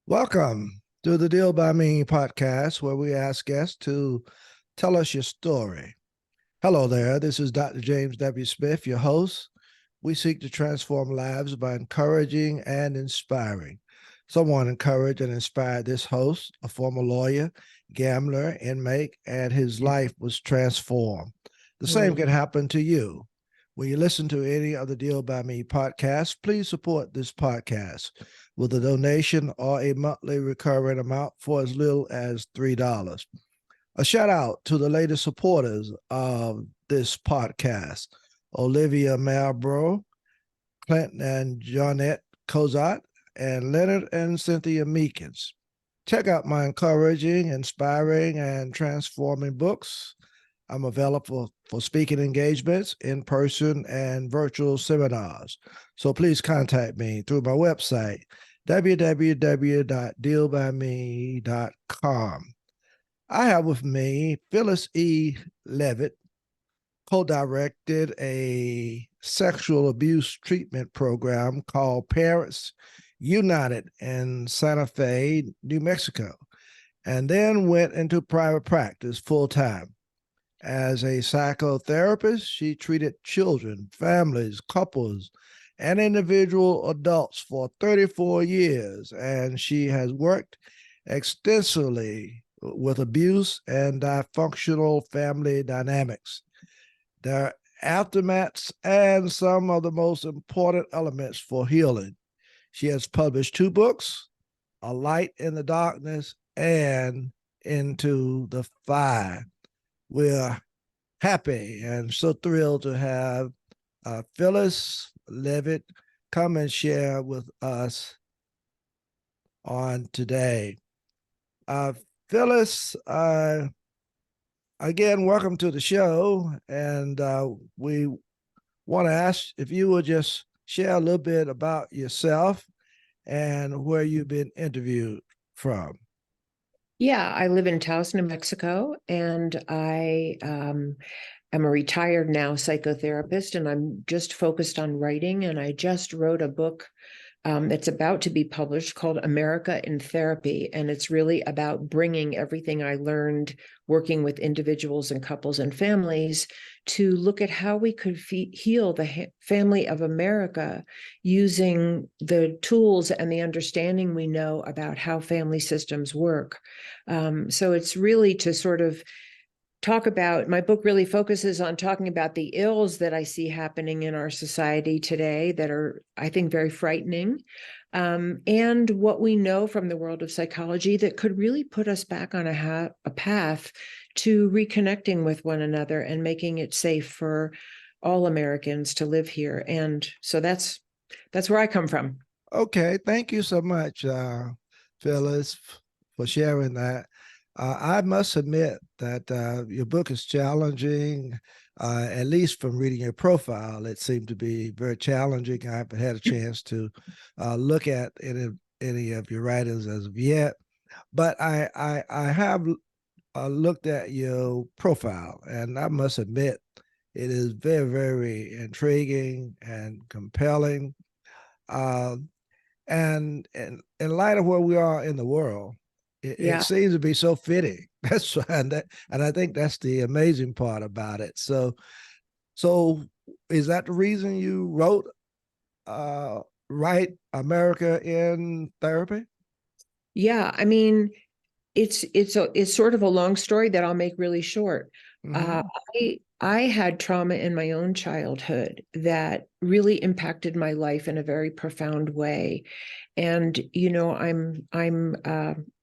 Welcome to the Deal by Me podcast, where we ask guests to tell us your story. Hello there. This is Dr. James W. Smith, your host. We seek to transform lives by encouraging and inspiring. Someone encouraged and inspired this host, a former lawyer, gambler, inmate, and his life was transformed. The same can happen to you. When you listen to any of the Deal by Me podcasts, please support this podcast with a donation or a monthly recurring amount for as little as $3. A shout out to the latest supporters of this podcast: Olivia Marlborough, Clinton and Jonette Cozart, and Leonard and Cynthia Meekins. Check out my encouraging, inspiring, and transforming books. I'm available for speaking engagements, in-person and virtual seminars. So please contact me through my website, www.dealbyme.com. I have with me Phyllis E. Leavitt, co-directed a sexual abuse treatment program called Parents United in Santa Fe, New Mexico, and then went into private practice full-time. As a psychotherapist, she treated children, families, couples, and individual adults for 34 years, and she has worked extensively with abuse and dysfunctional family dynamics, their aftermaths, and some of the most important elements for healing. She has published 2 books, A Light in the Darkness and Into the Fire. We're happy and so thrilled to have Phyllis Leavitt come and share with us on today. Phyllis, again, welcome to the show. And we want to ask if you would just share a little bit about yourself and where you've been interviewed from. Yeah, I live in Taos, New Mexico, and I am a retired now psychotherapist, and I'm just focused on writing. And I just wrote a book that's about to be published called America in Therapy. And it's really about bringing everything I learned working with individuals and couples and families to look at how we could heal the family of America using the tools and the understanding we know about how family systems work. So it's really to sort of talk about, my book really focuses on talking about the ills that I see happening in our society today that are, I think, very frightening, and what we know from the world of psychology that could really put us back on a path to reconnecting with one another and making it safe for all Americans to live here. And so that's where I come from. Okay, thank you so much, Phyllis, for sharing that. I must admit that your book is challenging, at least from reading your profile. It seemed to be very challenging. I haven't had a chance to look at any of your writings as of yet, but I have looked at your profile, and I must admit it is very, very intriguing and compelling. And in light of where we are in the world, it seems to be so fitting. That's and I think that's the amazing part about it. So is that the reason you wrote Write America in Therapy? Yeah, I mean, it's sort of a long story that I'll make really short. I had trauma in my own childhood that really impacted my life in a very profound way. And, you know, I'm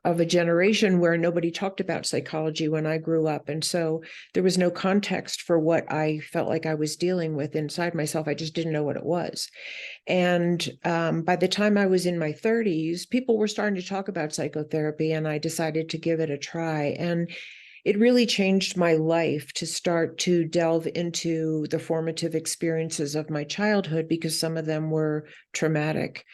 of a generation where nobody talked about psychology when I grew up. And so there was no context for what I felt like I was dealing with inside myself. I just didn't know what it was. And by the time I was in my 30s, people were starting to talk about psychotherapy, and I decided to give it a try. And it really changed my life to start to delve into the formative experiences of my childhood, because some of them were traumatic.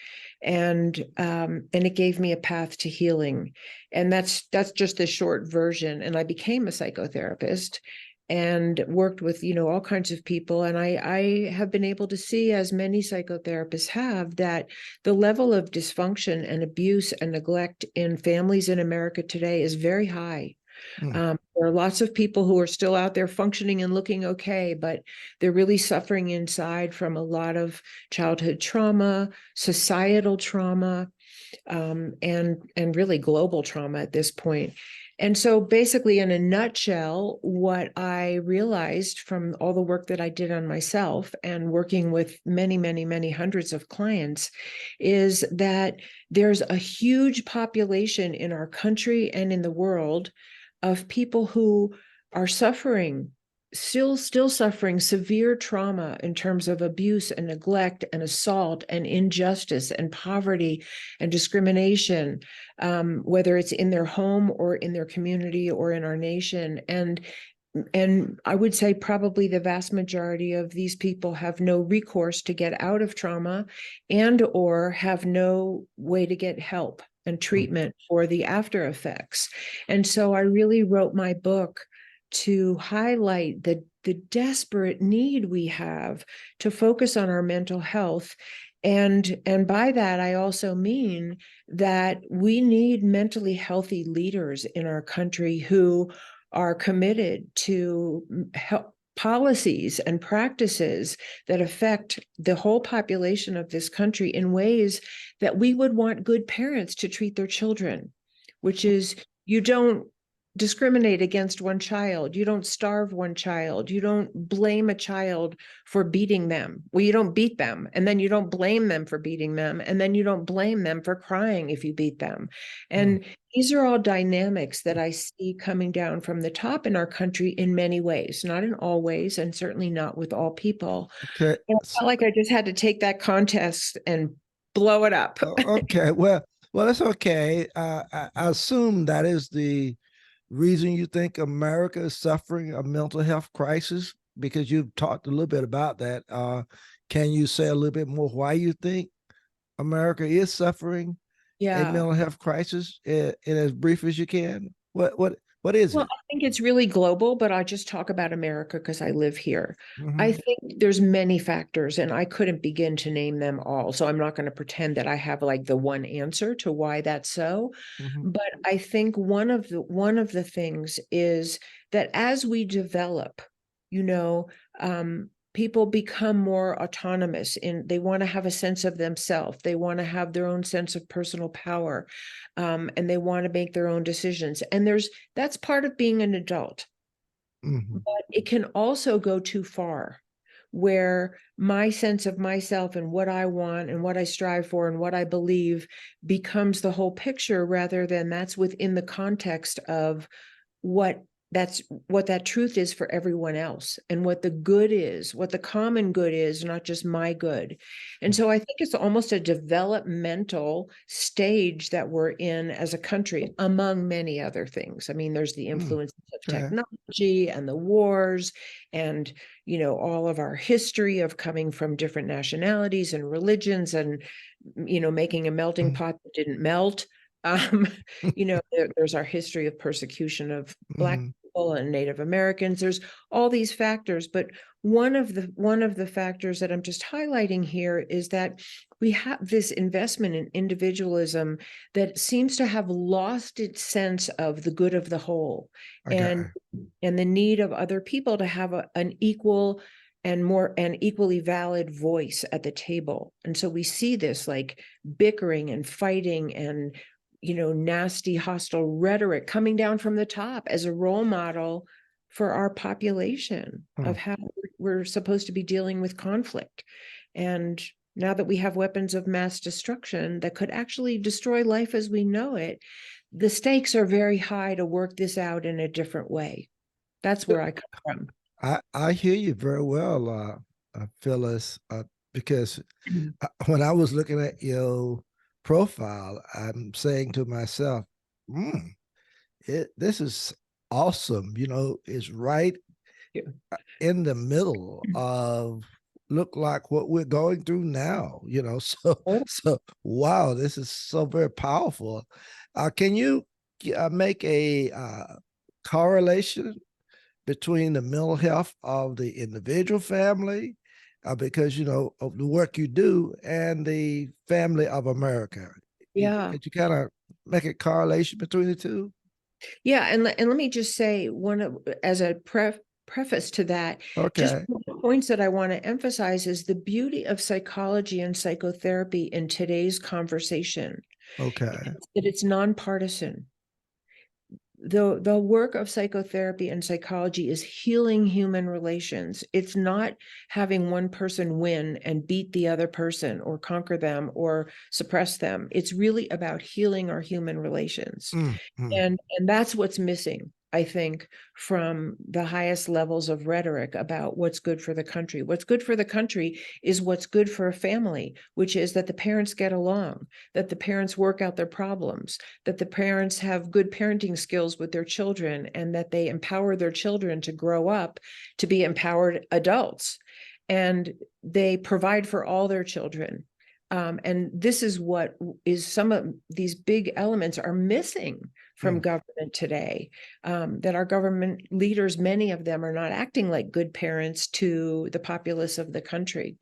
And it gave me a path to healing. And that's just the short version. And I became a psychotherapist. and worked with, all kinds of people. And I have been able to see, as many psychotherapists have, that the level of dysfunction and abuse and neglect in families in America today is very high. There are lots of people who are still out there functioning and looking okay, but they're really suffering inside from a lot of childhood trauma, societal trauma, and really global trauma at this point. And so basically, in a nutshell, what I realized from all the work that I did on myself and working with many, many, many hundreds of clients is that there's a huge population in our country and in the world of people who are suffering, still suffering severe trauma in terms of abuse and neglect and assault and injustice and poverty and discrimination, whether it's in their home or in their community or in our nation. And I would say probably the vast majority of these people have no recourse to get out of trauma and or have no way to get help and treatment for the after effects. And so I really wrote my book to highlight the desperate need we have to focus on our mental health. And by that, I also mean that we need mentally healthy leaders in our country who are committed to help policies and practices that affect the whole population of this country in ways that we would want good parents to treat their children, which is, you don't discriminate against one child. You don't starve one child. You don't blame a child for beating them. Well, you don't beat them, and then you don't blame them for beating them, and then you don't blame them for crying if you beat them. And these are all dynamics that I see coming down from the top in our country in many ways, not in all ways, and certainly not with all people. Okay. And I felt like I just had to take that context and blow it up. Okay. Well, that's okay. I assume that is the reason you think America is suffering a mental health crisis, because you've talked a little bit about that. Can you say a little bit more why you think America is suffering a mental health crisis in as brief as you can? What is Well, it? I think it's really global, but I'll just talk about America because I live here. I Mm-hmm. think there's many factors, and I couldn't begin to name them all. So I'm not going to pretend that I have like the one answer to why that's so. Mm-hmm. But I think one of the things is that as we develop, you know, people become more autonomous and they want to have a sense of themselves. They want to have their own sense of personal power, and they want to make their own decisions. And that's part of being an adult. Mm-hmm. But it can also go too far, where my sense of myself and what I want and what I strive for and what I believe becomes the whole picture, rather than that's within the context of what that truth is for everyone else, and what the good is, what the common good is, not just my good. And so I think it's almost a developmental stage that we're in as a country, among many other things. I mean, there's the influence of Okay. technology and the wars, and all of our history of coming from different nationalities and religions, and making a melting pot that didn't melt. um there's our history of persecution of Black people and Native Americans. There's all these factors, but one of the factors that I'm just highlighting here is that we have this investment in individualism that seems to have lost its sense of the good of the whole, and the need of other people to have an equal and equally valid voice at the table. And so we see this like bickering and fighting and nasty, hostile rhetoric coming down from the top as a role model for our population of how we're supposed to be dealing with conflict. And now that we have weapons of mass destruction that could actually destroy life as we know it, the stakes are very high to work this out in a different way. That's where I come from. I hear you very well, Phyllis, because when I was looking at your profile, I'm saying to myself, this is awesome. It's right in the middle of look like what we're going through now. So wow, this is so very powerful. Can you make a correlation between the mental health of the individual family, because of the work you do, and the family of America. Yeah. Could you kind of make a correlation between the two? Yeah, and let me just say as a preface to that, just Okay. one of the points that I want to emphasize is the beauty of psychology and psychotherapy in today's conversation, Okay. that it's nonpartisan. The work of psychotherapy and psychology is healing human relations. It's not having one person win and beat the other person or conquer them or suppress them. It's really about healing our human relations. Mm-hmm. And that's what's missing, I think, from the highest levels of rhetoric about what's good for the country. What's good for the country is what's good for a family, which is that the parents get along, that the parents work out their problems, that the parents have good parenting skills with their children, and that they empower their children to grow up to be empowered adults. And they provide for all their children. And this is what is some of these big elements are missing from government today, that our government leaders, many of them, are not acting like good parents to the populace of the country.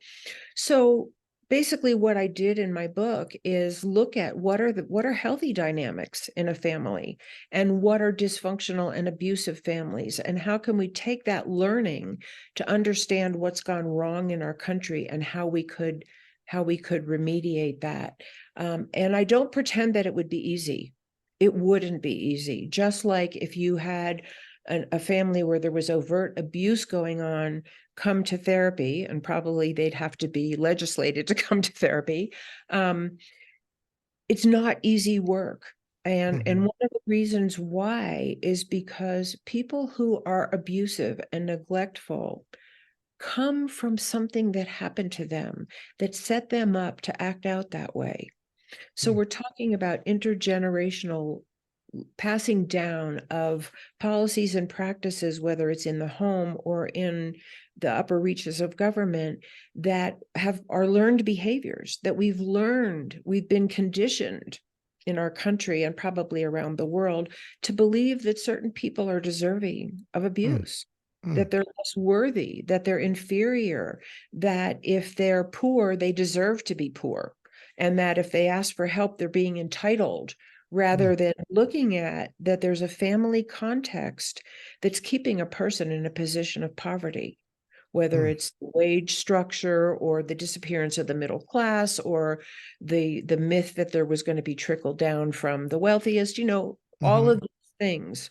So basically what I did in my book is look at what are healthy dynamics in a family, and what are dysfunctional and abusive families, and how can we take that learning to understand what's gone wrong in our country and how we could remediate that. And I don't pretend that it would be easy. It wouldn't be easy. Just like if you had a family where there was overt abuse going on, come to therapy, and probably they'd have to be legislated to come to therapy. It's not easy work. And one of the reasons why is because people who are abusive and neglectful come from something that happened to them that set them up to act out that way. So we're talking about intergenerational passing down of policies and practices, whether it's in the home or in the upper reaches of government, that are learned behaviors that we've been conditioned in our country and probably around the world to believe that certain people are deserving of abuse, that they're less worthy, that they're inferior, that if they're poor, they deserve to be poor, and that if they ask for help, they're being entitled, rather than looking at that there's a family context that's keeping a person in a position of poverty, whether it's the wage structure or the disappearance of the middle class or the myth that there was going to be trickle down from the wealthiest, all of these things.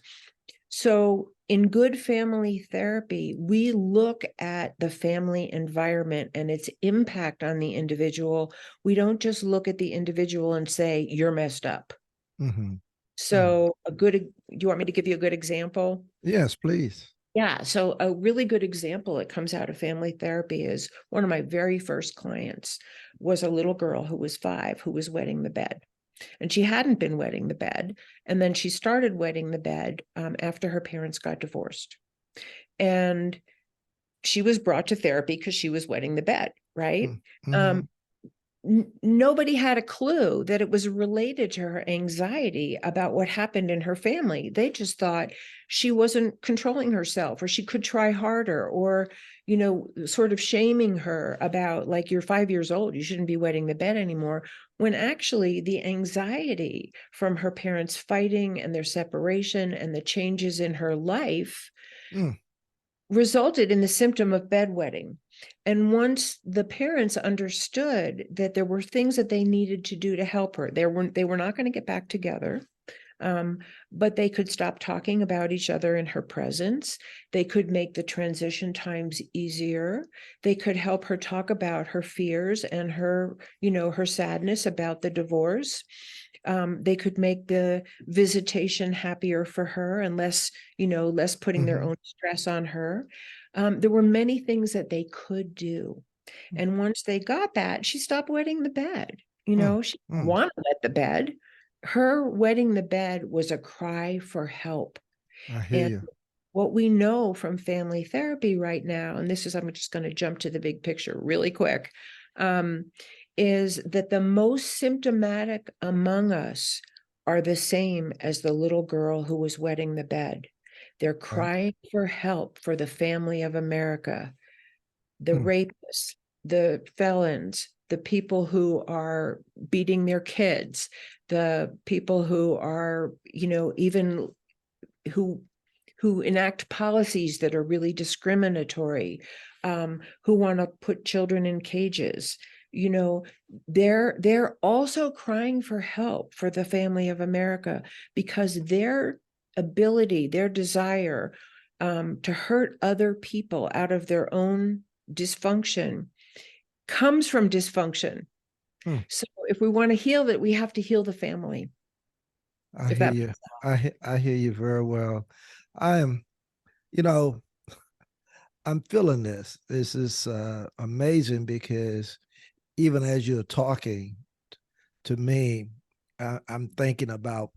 So in good family therapy, we look at the family environment and its impact on the individual. We don't just look at the individual and say, you're messed up. So do you want me to give you a good example? Yes, please. Yeah. So a really good example that comes out of family therapy is one of my very first clients was a little girl who was 5 who was wetting the bed. And she hadn't been wetting the bed. And then she started wetting the bed after her parents got divorced. And she was brought to therapy because she was wetting the bed, right? Nobody had a clue that it was related to her anxiety about what happened in her family. They just thought she wasn't controlling herself, or she could try harder, or, sort of shaming her about, like, you're 5 years old, you shouldn't be wetting the bed anymore. When actually the anxiety from her parents fighting and their separation and the changes in her life resulted in the symptom of bedwetting. And once the parents understood that there were things that they needed to do to help her, they were not going to get back together, but they could stop talking about each other in her presence. They could make the transition times easier. They could help her talk about her fears and her sadness about the divorce. They could make the visitation happier for her and less putting their own stress on her. There were many things that they could do. And once they got that, she stopped wetting the bed. She didn't want to wet the bed. Her wetting the bed was a cry for help. I hear And you. what we know from family therapy right now, and I'm just going to jump to the big picture really quick, is that the most symptomatic among us are the same as the little girl who was wetting the bed. They're crying for help for the family of America, the rapists, the felons, the people who are beating their kids, the people who are, even who enact policies that are really discriminatory, who want to put children in cages. They're also crying for help for the family of America, because their ability, their desire to hurt other people out of their own dysfunction comes from dysfunction. So if we want to heal it, we have to heal the family. I hear you. I hear you very well. I am, I'm feeling this. This is amazing, because even as you're talking to me, I'm thinking about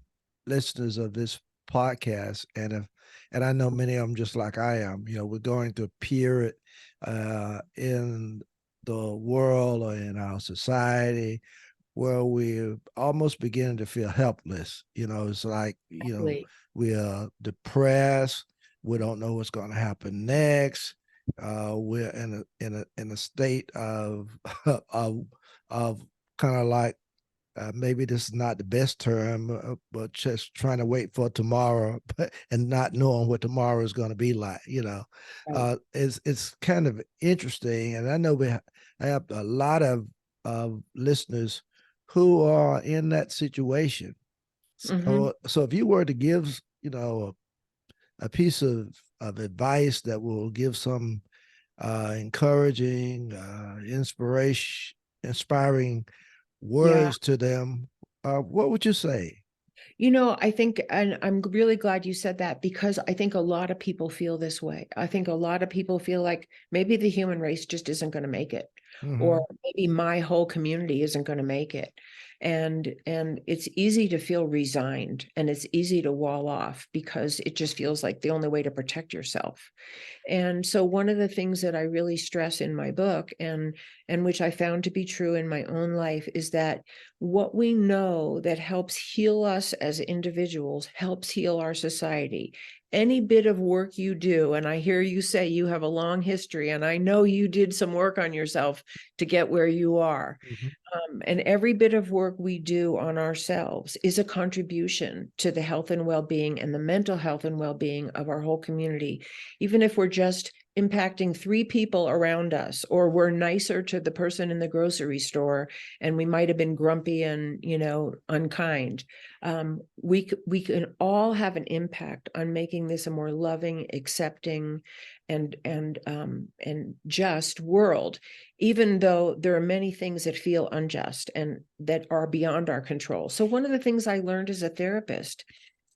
listeners of this podcast, and I know many of them just like I am. We're going through a period in the world or in our society where we're almost beginning to feel helpless. It's like, we are depressed. We don't know what's going to happen next. We're in a state of of kind of like, maybe this is not the best term, but just trying to wait for tomorrow and not knowing what tomorrow is going to be like. It's kind of interesting, and I know I have a lot of listeners who are in that situation. So if you were to give, a piece of advice that will give some encouraging, inspiring words to them, what would you say? I think, and I'm really glad you said that, because I think a lot of people feel this way. I think a lot of people feel like maybe the human race just isn't going to make it, or maybe my whole community isn't going to make it. And it's easy to feel resigned, and it's easy to wall off, because it just feels like the only way to protect yourself. And so one of the things that I really stress in my book, and which I found to be true in my own life, is that what we know that helps heal us as individuals helps heal our society. Any bit of work you do, and I hear you say you have a long history, and I know you did some work on yourself to get where you are. And every bit of work we do on ourselves is a contribution to the health and well-being and the mental health and well-being of our whole community. Even if we're just impacting 3 people around us, or we're nicer to the person in the grocery store and we might have been grumpy and unkind, we can all have an impact on making this a more loving, accepting, and just world, even though there are many things that feel unjust and that are beyond our control. So one of the things I learned as a therapist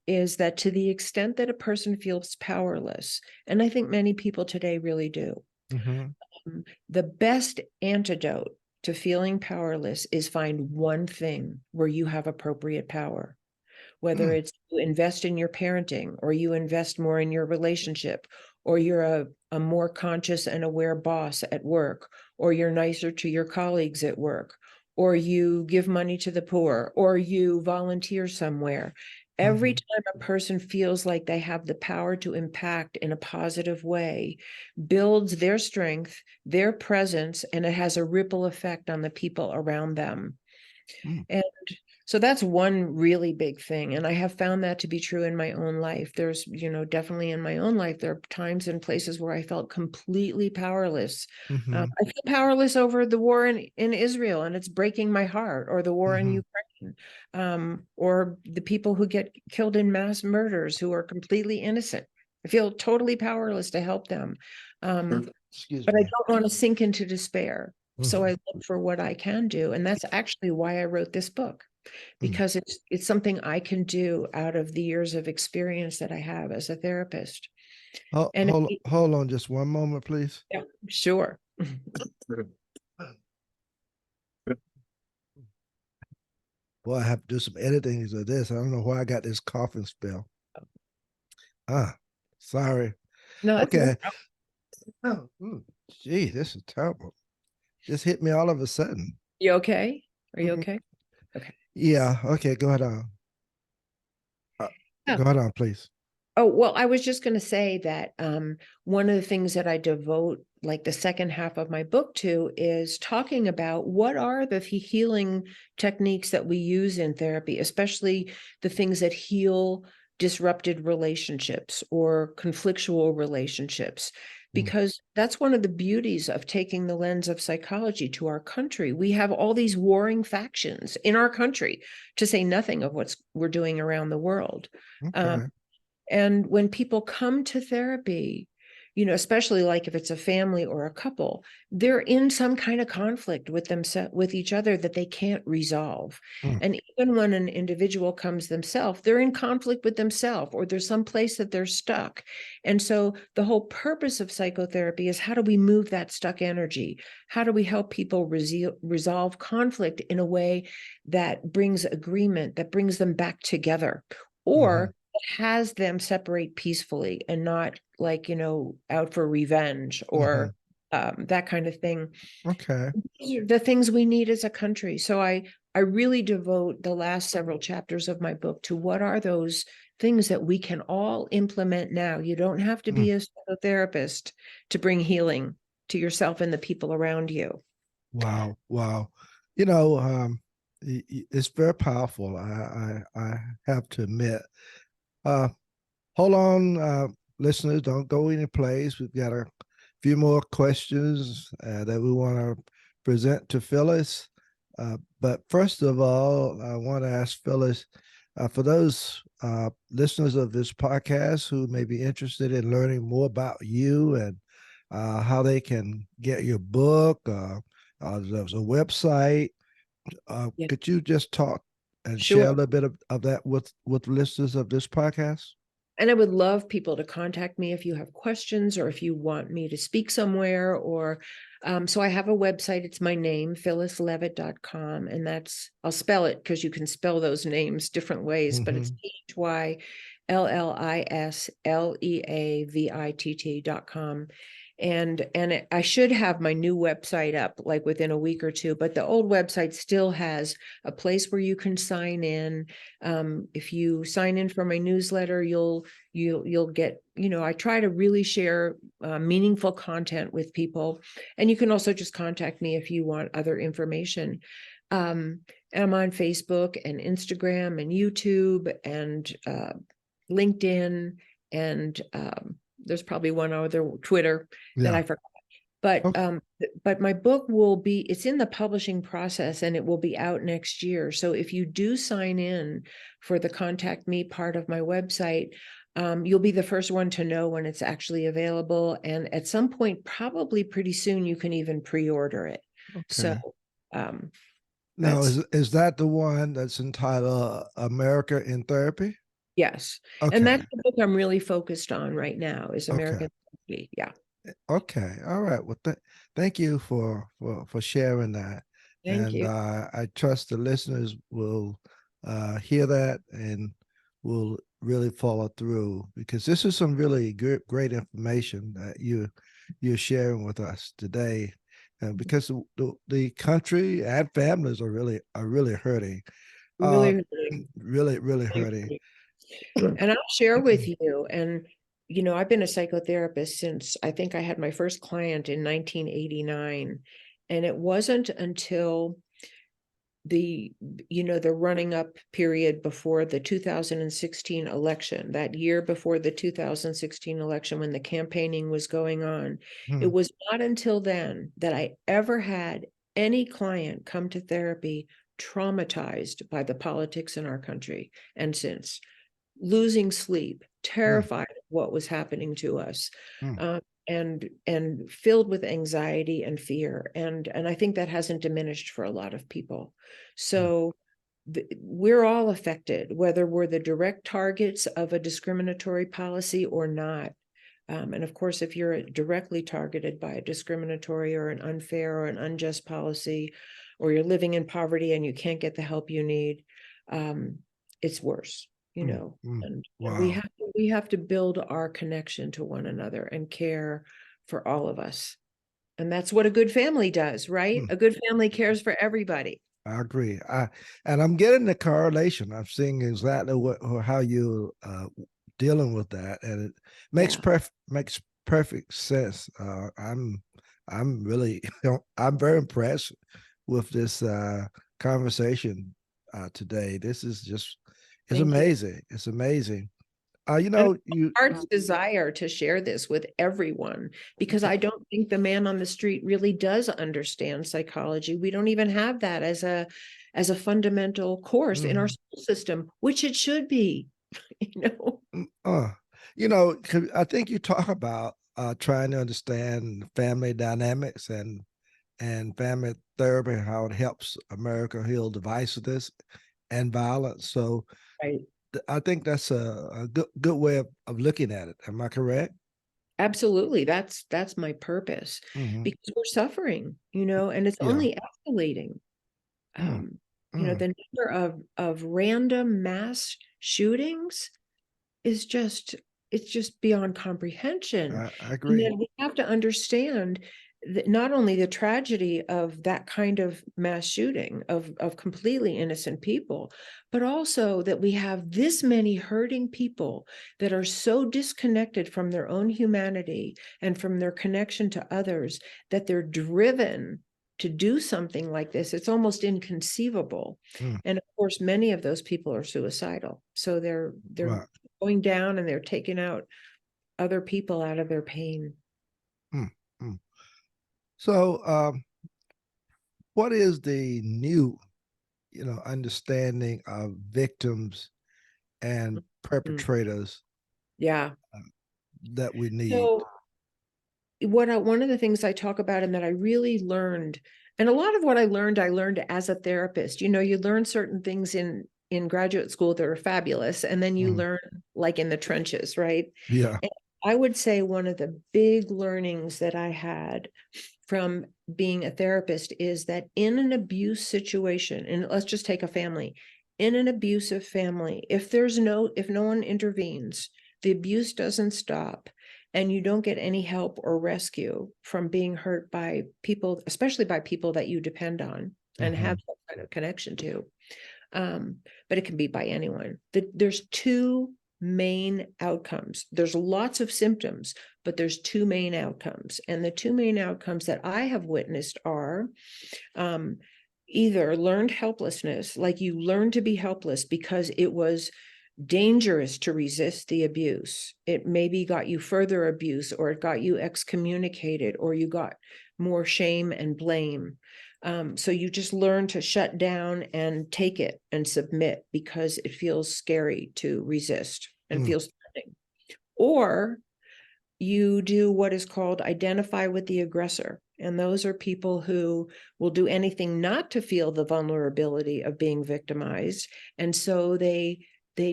is that, to the extent that a person feels powerless, and I think many people today really do, the best antidote to feeling powerless is find one thing where you have appropriate power. Whether it's you invest in your parenting, or you invest more in your relationship, or you're a more conscious and aware boss at work, or you're nicer to your colleagues at work, or you give money to the poor, or you volunteer somewhere. Every time a person feels like they have the power to impact in a positive way, builds their strength, their presence, and it has a ripple effect on the people around them. And so that's one really big thing. And I have found that to be true in my own life. There's, definitely in my own life, there are times and places where I felt completely powerless. I feel powerless over the war in Israel, and it's breaking my heart, or the war in Ukraine, or the people who get killed in mass murders who are completely innocent. I feel totally powerless to help them. Excuse But I me. don't want to sink into despair. So I look for what I can do. And that's actually why I wrote this book, because it's something I can do out of the years of experience that I have as a therapist. And Hold on just one moment, please. yeah, sure. Boy, I have to do some editing of this. I don't know why I got this coughing spell. Sorry. No, Okay. Oh, gee, this is terrible. Just hit me all of a sudden. you okay? Are you okay? Okay. Yeah. Okay. Go ahead on. Yeah. Go ahead on, please. Oh, well, I was just going to say that one of the things that I devote like the second half of my book to is talking about what are the healing techniques that we use in therapy, especially the things that heal disrupted relationships or conflictual relationships, Mm, because that's one of the beauties of taking the lens of psychology to our country. We have all these warring factions in our country, to say nothing of what we're doing around the world. Um, okay. and when people come to therapy, especially like if it's a family or a couple, they're in some kind of conflict with themselves, with each other, that they can't resolve. Mm, And even when an individual comes themselves, they're in conflict with themselves, or there's some place that they're stuck. And so the whole purpose of psychotherapy is, how do we move that stuck energy? How do we help people resolve conflict in a way that brings agreement, that brings them back together? mhm, Or has them separate peacefully and not like, out for revenge or mhm. that kind of thing. Okay. These are the things we need as a country. So I really devote the last several chapters of my book to what are those things that we can all implement now. You don't have to Mm, be a psychotherapist to bring healing to yourself and the people around you. wow. Wow. You know, it's very powerful. I have to admit. Uh, Hold on, listeners, don't go any place. We've got a few more questions that we want to present to Phyllis. But first of all, I want to ask Phyllis, for those listeners of this podcast who may be interested in learning more about you and how they can get your book, there's a website. Yeah, Could you just talk and share a sure. little bit of that with listeners of this podcast? And I would love people to contact me if you have questions or if you want me to speak somewhere. Or so I have a website. It's my name, phyllisleavitt.com. And I'll spell it because you can spell those names different ways, but it's Hmm. HYLLISLEAVITT.com. And I should have my new website up like within a week or two, but the old website still has a place where you can sign in. If you sign in for my newsletter, you'll get, I try to really share meaningful content with people. And you can also just contact me if you want other information. Um, I'm on Facebook and Instagram and YouTube and LinkedIn, and there's probably one other, Twitter, that Yeah. I forgot. But Okay. my book it's in the publishing process and it will be out next year. So if you do sign in for the contact me part of my website, you'll be the first one to know when it's actually available. And at some point, probably pretty soon, you can even pre-order it. So Okay. um, Now, that's, is that the one that's entitled America in Therapy? yes. And Okay. that's the book I'm really focused on right now, is Okay. American Therapy. Yeah. Okay. All right. Well, thank you for sharing that, Thank and you. I trust the listeners will hear that and will really follow through, because this is some really good, great information that you're sharing with us today, and because the country and families are really hurting, uh, Really, really really, hurting. really. And I'll share with you. And, I've been a psychotherapist since I think I had my first client in 1989. And it wasn't until the, the running up period before the 2016 election, that year before the 2016 election, when the campaigning was going on, it Hmm. was not until then that I ever had any client come to therapy traumatized by the politics in our country. And since losing sleep, Hmm. terrified of what was happening to us, Hmm. and filled with anxiety and fear. And I think that hasn't diminished for a lot of people. Hmm. So we're all affected, whether we're the direct targets of a discriminatory policy or not. And of course, if you're directly targeted by a discriminatory or an unfair or an unjust policy, or you're living in poverty and you can't get the help you need, it's worse, Hmm. Hmm. and Wow. we have to build our connection to one another and care for all of us. And that's what a good family does, right? Hmm. A good family cares for everybody. I agree. And I'm getting the correlation. I'm seeing exactly what or how you dealing with that, and it Yeah. makes perfect sense. I'm really I'm very impressed with this conversation today. This is just it's Thank you. amazing. It's amazing. And You heart's desire to share this with everyone, because I don't think the man on the street really does understand psychology. We don't even have that as a fundamental course in our mhm. school system, which it should be, you know. Uh, I think you talk about trying to understand family dynamics and family therapy, how it helps America heal divisiveness and violence. So Right. I think that's a good way of looking at it. Am I correct? Absolutely. That's my purpose, Mm-hmm. because we're suffering, you know, and it's Yeah. only escalating. Mm, Um, you know, mm, the number of random mass shootings is just, it's just beyond comprehension. I And agree. then we have to understand that not only the tragedy of that kind of mass shooting of completely innocent people, but also that we have this many hurting people that are so disconnected from their own humanity and from their connection to others that they're driven to do something like this. It's almost inconceivable. Mm, And of course, many of those people are suicidal. So they're right. going down and they're taking out other people out of their pain. Mm, mm. So, what is the new, understanding of victims and Mm. perpetrators Yeah. uh, that we need? So one of the things I talk about and that I really learned, and a lot of what I learned as a therapist. You know, you learn certain things in graduate school that are fabulous, and then you Mm, learn like in the trenches, right? yeah. And I would say one of the big learnings that I had from being a therapist is that in an abuse situation, and let's just take a family, in an abusive family, if no one intervenes, the abuse doesn't stop, and you don't get any help or rescue from being hurt by people, especially by people that you depend on and Mm-hmm. have some kind of connection to. um, but it can be by anyone. There's two main outcomes. There's lots of symptoms, but there's two main outcomes. And the two main outcomes that I have witnessed are um, either learned helplessness, like you learn to be helpless because it was dangerous to resist the abuse. It maybe got you further abuse, or it got you excommunicated, or you got more shame and blame. So you just learn to shut down and take it and submit because it feels scary to resist and Mm, feels threatening. Or you do what is called identify with the aggressor. And those are people who will do anything not to feel the vulnerability of being victimized. And so they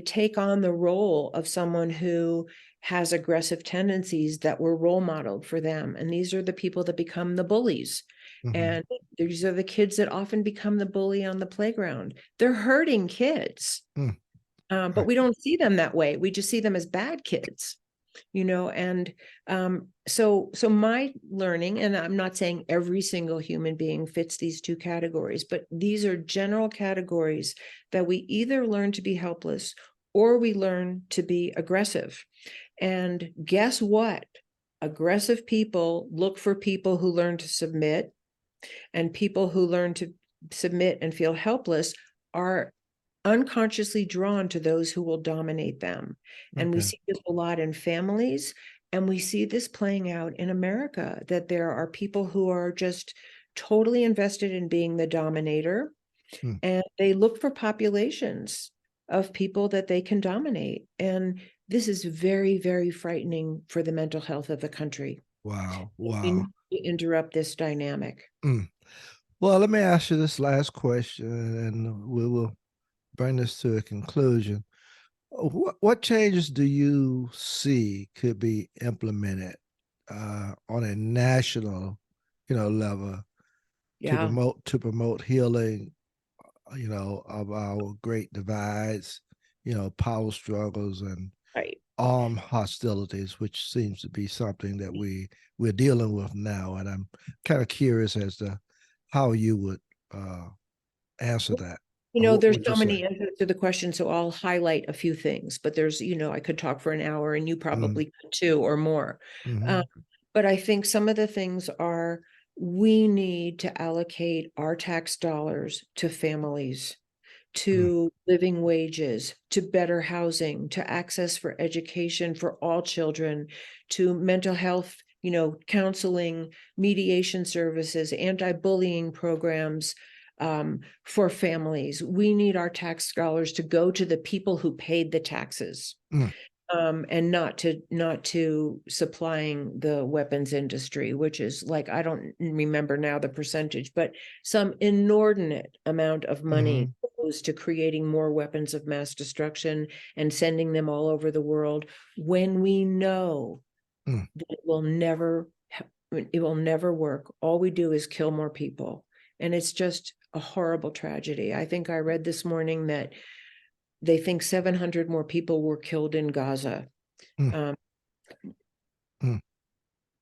take on the role of someone who has aggressive tendencies that were role modeled for them. And these are the people that become the bullies. mm-hmm. And these are the kids that often become the bully on the playground. They're hurting kids, Mm, but we don't see them that way. We just see them as bad kids, you know. And so my learning, and I'm not saying every single human being fits these two categories, but these are general categories that we either learn to be helpless or we learn to be aggressive. And guess what? Aggressive people look for people who learn to submit, and people who learn to submit and feel helpless are unconsciously drawn to those who will dominate them. And we okay. see this a lot in families, and we see this playing out in America, that there are people who are just totally invested in being the dominator, Mm, and they look for populations of people that they can dominate. And this is very, very frightening for the mental health of the country. wow. We Wow. need to interrupt this dynamic. Mm. Well, let me ask you this last question, and we will bring this to a conclusion. What changes do you see could be implemented on a national, level Yeah, to promote healing, of our great divides, power struggles and right. armed hostilities, which seems to be something that we're dealing with now. And I'm kind of curious as to how you would answer that. There's would so you say? many answers to the question, so I'll highlight a few things, but there's, I could talk for an hour and you probably could too, or more. Mm-hmm. But I think some of the things are, we need to allocate our tax dollars to families, to living wages, to better housing, to access for education for all children, to mental health, counseling, mediation services, anti-bullying programs, for families. We need our tax dollars to go to the people who paid the taxes. Mm. And not to supplying the weapons industry, which is like, I don't remember now the percentage, but some inordinate amount of money goes to creating more weapons of mass destruction and sending them all over the world, when we know that it will never work. All we do is kill more people. And it's just a horrible tragedy. I think I read this morning that they think 700 more people were killed in Gaza.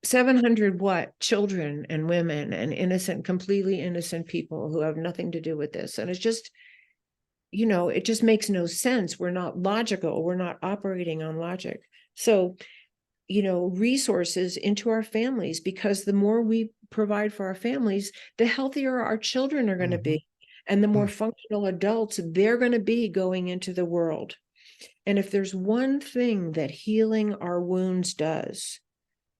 700 what? Children and women and innocent, completely innocent people who have nothing to do with this. And it's just, it just makes no sense. We're not logical. We're not operating on logic. So, resources into our families, because the more we provide for our families, the healthier our children are going to be. And the more functional adults they're going to be going into the world. And if there's one thing that healing our wounds does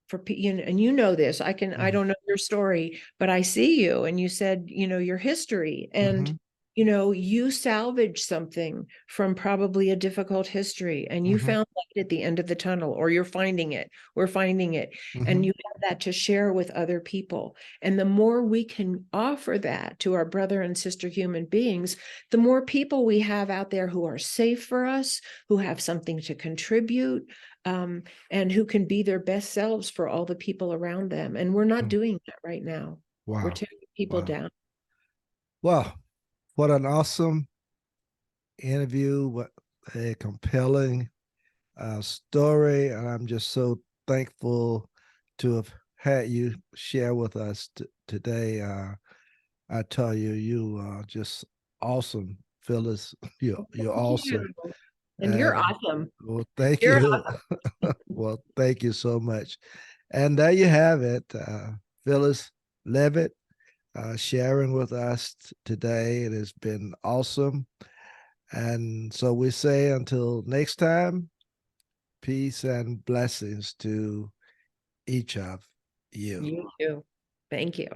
for, and this, I don't know your story, but I see you, and you said, your history, and you salvaged something from probably a difficult history, and you found light at the end of the tunnel, or you're finding it. We're finding it. And you have that to share with other people. And the more we can offer that to our brother and sister human beings, the more people we have out there who are safe for us, who have something to contribute, and who can be their best selves for all the people around them. And we're not doing that right now. Wow. We're tearing people down. Well, what an awesome interview. What a compelling story. And I'm just so thankful to have had you share with us today. I tell you, you are just awesome, Phyllis. You're awesome. And you're awesome. Well, thank You're you. awesome. Well, thank you so much. And there you have it, Phyllis Leavitt, sharing with us today. It has been awesome. And so we say until next time, peace and blessings to each of you. You too. Thank you.